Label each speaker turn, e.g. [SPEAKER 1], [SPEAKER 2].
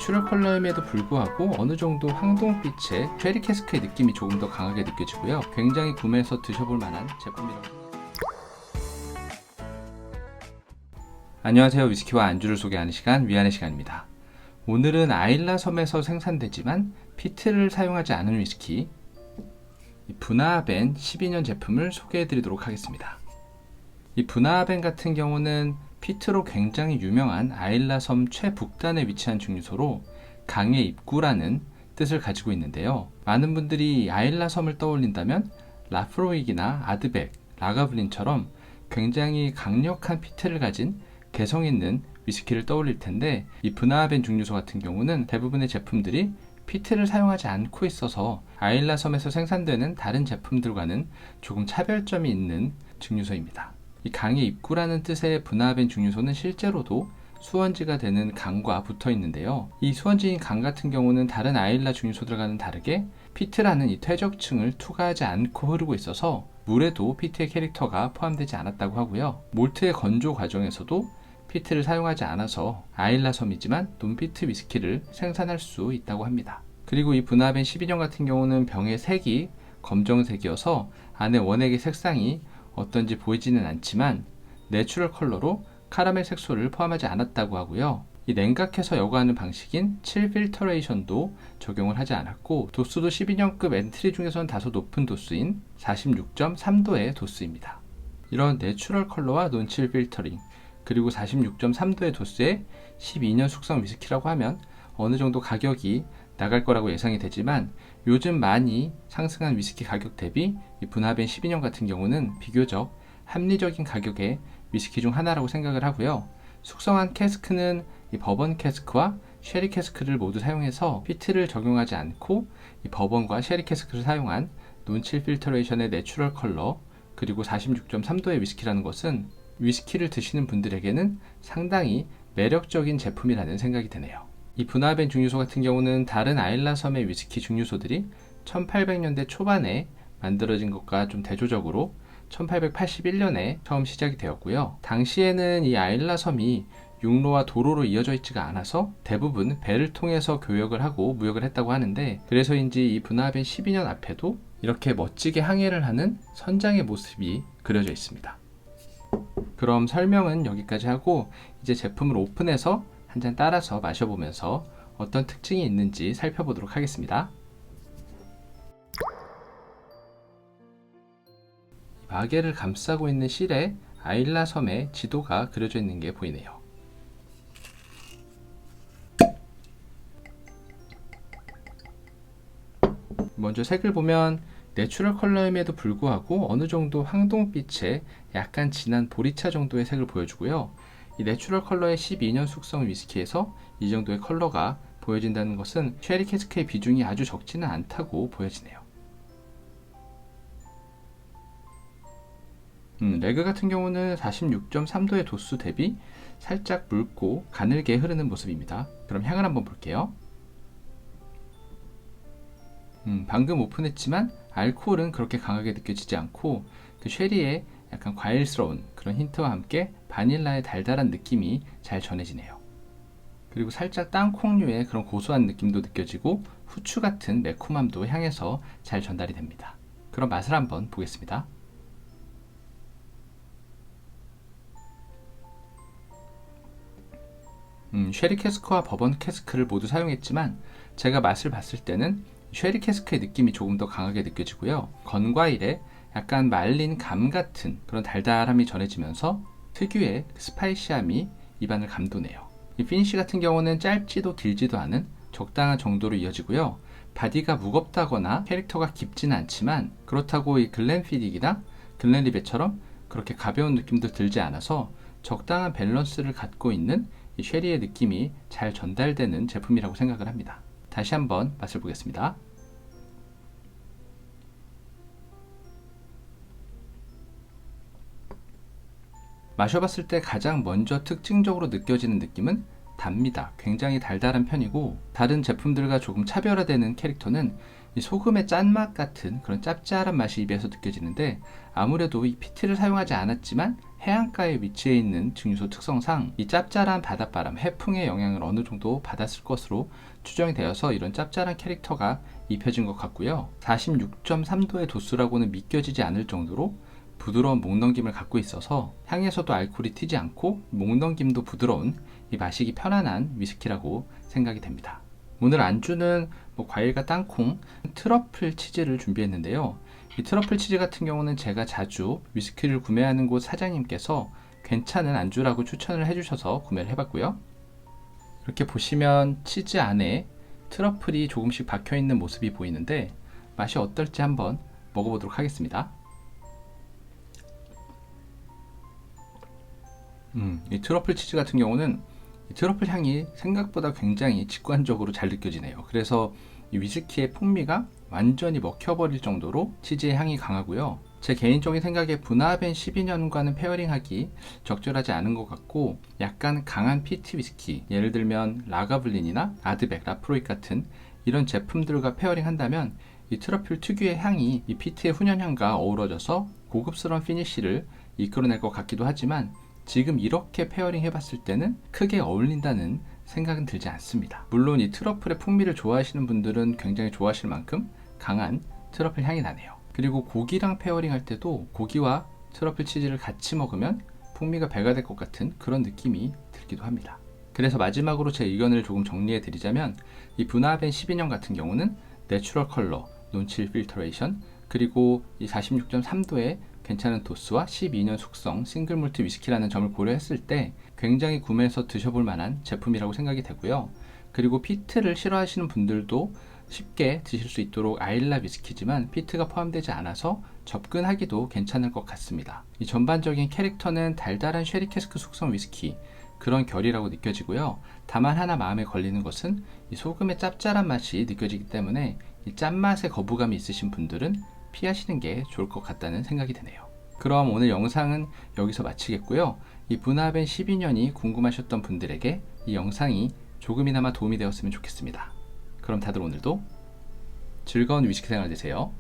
[SPEAKER 1] 내추럴 컬러임에도 불구하고 어느 정도 황동빛의 쉐리 캐스크의 느낌이 조금 더 강하게 느껴지고요. 굉장히 구매해서 드셔볼 만한 제품이라고 생각합니다. 안녕하세요. 위스키와 안주를 소개하는 시간, 위안의 시간입니다. 오늘은 아일라 섬에서 생산되지만 피트를 사용하지 않은 위스키 분하벤 12년 제품을 소개해 드리도록 하겠습니다. 이 분하벤 같은 경우는 피트로 굉장히 유명한 아일라 섬 최북단에 위치한 증류소로 강의 입구라는 뜻을 가지고 있는데요. 많은 분들이 아일라 섬을 떠올린다면 라프로익이나 아드백, 라가블린처럼 굉장히 강력한 피트를 가진 개성 있는 위스키를 떠올릴 텐데, 이 분하벤 증류소 같은 경우는 대부분의 제품들이 피트를 사용하지 않고 있어서 아일라 섬에서 생산되는 다른 제품들과는 조금 차별점이 있는 증류소입니다. 이 강의 입구라는 뜻의 분하벤 증류소는 실제로도 수원지가 되는 강과 붙어 있는데요. 이 수원지인 강 같은 경우는 다른 아일라 증류소들과는 다르게 피트라는 이 퇴적층을 투과하지 않고 흐르고 있어서 물에도 피트의 캐릭터가 포함되지 않았다고 하고요. 몰트의 건조 과정에서도 피트를 사용하지 않아서 아일라 섬이지만 논피트 위스키를 생산할 수 있다고 합니다. 그리고 이 분하벤 12년 같은 경우는 병의 색이 검정색이어서 안에 원액의 색상이 어떤지 보이지는 않지만 내추럴 컬러로 카라멜 색소를 포함하지 않았다고 하고요. 이 냉각해서 여과하는 방식인 칠 필터레이션도 적용을 하지 않았고, 도수도 12년급 엔트리 중에서는 다소 높은 도수인 46.3도의 도수입니다. 이런 내추럴 컬러와 논칠 필터링 그리고 46.3도의 도수의 12년 숙성 위스키라고 하면 어느 정도 가격이 나갈 거라고 예상이 되지만, 요즘 많이 상승한 위스키 가격 대비 이 분하벤 12년 같은 경우는 비교적 합리적인 가격의 위스키 중 하나라고 생각을 하고요. 숙성한 캐스크는 이 버번 캐스크와 쉐리 캐스크를 모두 사용해서 피트를 적용하지 않고 이 버번과 쉐리 캐스크를 사용한 논칠 필터레이션의 내추럴 컬러 그리고 46.3도의 위스키라는 것은 위스키를 드시는 분들에게는 상당히 매력적인 제품이라는 생각이 드네요. 이 분하벤 증류소 같은 경우는 다른 아일라 섬의 위스키 증류소들이 1800년대 초반에 만들어진 것과 좀 대조적으로 1881년에 처음 시작이 되었고요. 당시에는 이 아일라 섬이 육로와 도로로 이어져 있지가 않아서 대부분 배를 통해서 교역을 하고 무역을 했다고 하는데, 그래서인지 이 분하벤 12년 앞에도 이렇게 멋지게 항해를 하는 선장의 모습이 그려져 있습니다. 그럼 설명은 여기까지 하고 이제 제품을 오픈해서 한 잔 따라서 마셔보면서 어떤 특징이 있는지 살펴보도록 하겠습니다. 마개를 감싸고 있는 실에 아일라 섬의 지도가 그려져 있는 게 보이네요. 먼저 색을 보면 내추럴 컬러임에도 불구하고 어느 정도 황동빛의 약간 진한 보리차 정도의 색을 보여주고요. 이 내추럴 컬러의 12년 숙성 위스키에서 이 정도의 컬러가 보여진다는 것은 쉐리 캐스크의 비중이 아주 적지는 않다고 보여지네요. 레그 같은 경우는 46.3도의 도수 대비 살짝 묽고 가늘게 흐르는 모습입니다. 그럼 향을 한번 볼게요. 방금 오픈했지만 알코올은 그렇게 강하게 느껴지지 않고 그 쉐리의 약간 과일스러운 그런 힌트와 함께 바닐라의 달달한 느낌이 잘 전해지네요. 그리고 살짝 땅콩류의 그런 고소한 느낌도 느껴지고 후추 같은 매콤함도 향에서 잘 전달이 됩니다. 그럼 맛을 한번 보겠습니다. 쉐리 캐스크와 버번 캐스크를 모두 사용했지만 제가 맛을 봤을 때는 쉐리 캐스크의 느낌이 조금 더 강하게 느껴지고요. 건과일의 약간 말린 감 같은 그런 달달함이 전해지면서 특유의 스파이시함이 입안을 감도네요. 이 피니쉬 같은 경우는 짧지도 길지도 않은 적당한 정도로 이어지고요. 바디가 무겁다거나 캐릭터가 깊지는 않지만 그렇다고 이 글렌피딕이나 글렌리벳처럼 그렇게 가벼운 느낌도 들지 않아서 적당한 밸런스를 갖고 있는 이 쉐리의 느낌이 잘 전달되는 제품이라고 생각을 합니다. 다시 한번 맛을 보겠습니다. 마셔봤을 때 가장 먼저 특징적으로 느껴지는 느낌은 답니다. 굉장히 달달한 편이고, 다른 제품들과 조금 차별화되는 캐릭터는 이 소금의 짠맛 같은 그런 짭짤한 맛이 입에서 느껴지는데, 아무래도 이 피트를 사용하지 않았지만 해안가에 위치해 있는 증류소 특성상 이 짭짤한 바닷바람, 해풍의 영향을 어느 정도 받았을 것으로 추정이 되어서 이런 짭짤한 캐릭터가 입혀진 것 같고요. 46.3도의 도수라고는 믿겨지지 않을 정도로 부드러운 목넘김을 갖고 있어서 향에서도 알코올이 튀지 않고 목넘김도 부드러운 이 마시기 편안한 위스키라고 생각이 됩니다. 오늘 안주는 과일과 땅콩, 트러플 치즈를 준비했는데요. 이 트러플 치즈 같은 경우는 제가 자주 위스키를 구매하는 곳 사장님께서 괜찮은 안주라고 추천을 해주셔서 구매를 해봤고요. 이렇게 보시면 치즈 안에 트러플이 조금씩 박혀있는 모습이 보이는데 맛이 어떨지 한번 먹어보도록 하겠습니다. 이 트러플 치즈 같은 경우는 이 트러플 향이 생각보다 굉장히 직관적으로 잘 느껴지네요. 그래서 이 위스키의 풍미가 완전히 먹혀버릴 정도로 치즈의 향이 강하고요. 제 개인적인 생각에 분화벤 12년과는 페어링하기 적절하지 않은 것 같고, 약간 강한 피트 위스키, 예를 들면 라가블린이나 아드백, 라프로익 같은 이런 제품들과 페어링 한다면 이 트러플 특유의 향이 이 피트의 훈연향과 어우러져서 고급스러운 피니쉬를 이끌어낼 것 같기도 하지만, 지금 이렇게 페어링 해봤을 때는 크게 어울린다는 생각은 들지 않습니다. 물론 이 트러플의 풍미를 좋아하시는 분들은 굉장히 좋아하실 만큼 강한 트러플 향이 나네요. 그리고 고기랑 페어링 할 때도 고기와 트러플 치즈를 같이 먹으면 풍미가 배가 될 것 같은 그런 느낌이 들기도 합니다. 그래서 마지막으로 제 의견을 조금 정리해 드리자면, 이 분화벤 12년 같은 경우는 내추럴 컬러, 논칠 필터레이션, 그리고 이 46.3도의 괜찮은 도수와 12년 숙성 싱글 몰트 위스키라는 점을 고려했을 때 굉장히 구매해서 드셔볼 만한 제품이라고 생각이 되고요. 그리고 피트를 싫어하시는 분들도 쉽게 드실 수 있도록 아일라 위스키지만 피트가 포함되지 않아서 접근하기도 괜찮을 것 같습니다. 이 전반적인 캐릭터는 달달한 쉐리 캐스크 숙성 위스키, 그런 결이라고 느껴지고요. 다만 하나 마음에 걸리는 것은 이 소금의 짭짤한 맛이 느껴지기 때문에 이 짠맛에 거부감이 있으신 분들은 피하시는 게 좋을 것 같다는 생각이 드네요. 그럼 오늘 영상은 여기서 마치겠고요. 이 분화벤 12년이 궁금하셨던 분들에게 이 영상이 조금이나마 도움이 되었으면 좋겠습니다. 그럼 다들 오늘도 즐거운 위스키 생활 되세요.